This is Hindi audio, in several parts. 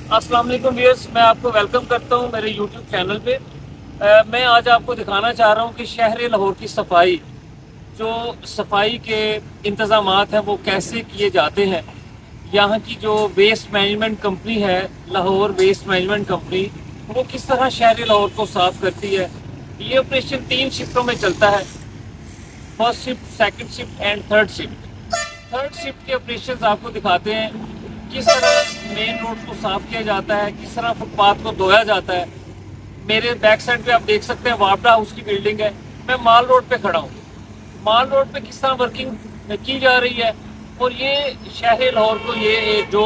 अस्सलाम वालेकुम व्यूअर्स, मैं आपको वेलकम करता हूं मेरे यूट्यूब चैनल पे। मैं आज आपको दिखाना चाह रहा हूं कि शहर लाहौर की सफाई, जो सफाई के इंतज़ामात हैं वो कैसे किए जाते हैं। यहाँ की जो वेस्ट मैनेजमेंट कंपनी है, लाहौर वेस्ट मैनेजमेंट कंपनी, वो किस तरह शहर लाहौर को साफ़ करती है। ये ऑपरेशन 3 शिफ्टों में चलता है, first shift, second shift and third shift. Third shift के ऑपरेशंस आपको दिखाते हैं किस तरह मेन रोड को साफ किया जाता है, किस तरह फुटपाथ को धोया जाता है। मेरे बैक साइड पे आप देख सकते हैं वापडा हाउस की बिल्डिंग है। मैं माल रोड पे खड़ा हूँ। माल रोड पे किस तरह वर्किंग की जा रही है, और ये शहर लाहौर को ये जो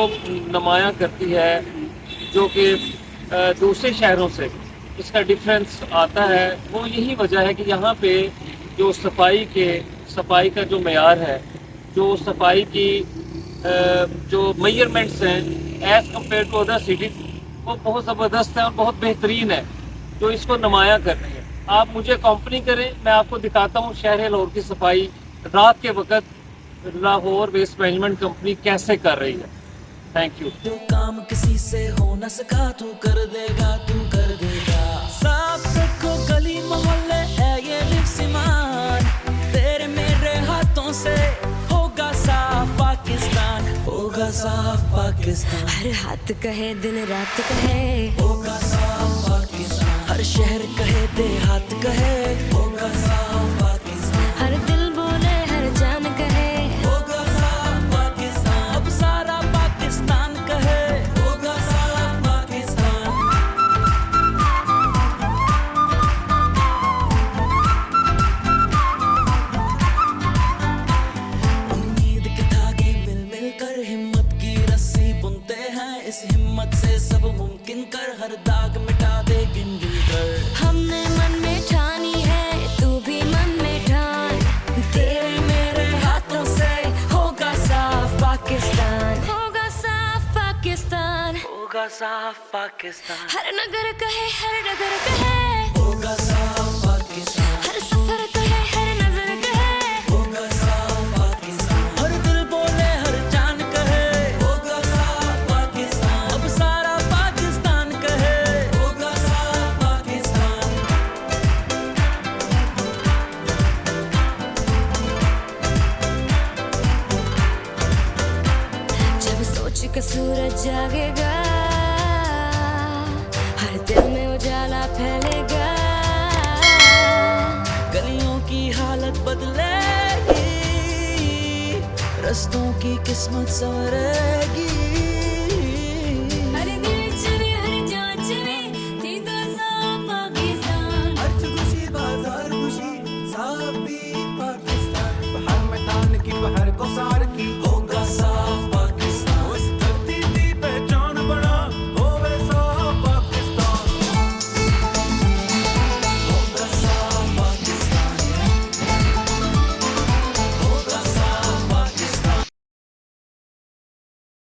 नुमाया करती है, जो कि दूसरे शहरों से इसका डिफरेंस आता है, वो यही वजह है कि यहाँ पे जो सफाई का जो मेयार है, जो सफाई की जो मेजरमेंट्स हैं as compared to other cities, वो बहुत ज़बरदस्त है और बहुत बेहतरीन है, जो इसको नुमाया कर रही है। आप मुझे कंपनी करें, मैं आपको दिखाता हूँ शहर लाहौर की सफाई रात के वक्त लाहौर वेस्ट मैनेजमेंट कंपनी कैसे कर रही है। Thank you. जो काम किसी से हो न सका तू कर देगा, तू कर देगा। साफ रखो गली मोहल्ले है ये लिफ्ट-मान, तेरे मेरे हाथों से होगा साफ पाकिस्तान, होगा साफ पाकिस्तान। हर हाथ कहे दिन रात कहे होगा साफ पाकिस्तान, हर शहर कहे देहात कहे होगा साफ पाकिस्तान, हर दिल बोले हर जान कहे होगा साफ पाकिस्तान। अब सारा पाकिस्तान कहे होगा साफ पाकिस्तान। उम्मीद के धागे मिल मिल कर हिम्मत की रस्सी बुनते हैं, इस हिम्मत से सब मुमकिन कर, हर दाग मिटा दे गिन गिन कर। हमने मन में ठानी है, तू भी मन में ठान, तेरे मेरे हाथों से होगा साफ पाकिस्तान, होगा साफ पाकिस्तान। होगा साफ पाकिस्तान, हर नगर कहे हर डगर कहे होगा साफ पाकिस्तान, हर सफर कहे हर नजर कहे होगा साफ पाकिस्तान, हर दिल बोले हर जान कहे होगा साफ पाकिस्तान। अब सारा पाकिस्तान कहे होगा साफ पाकिस्तान। जब सोच के सूरज जागेगा, हर दिल में उजाला फैलेगा। गलियों की हालत बदलेगी, रस्तों की किस्मत संवरेगी।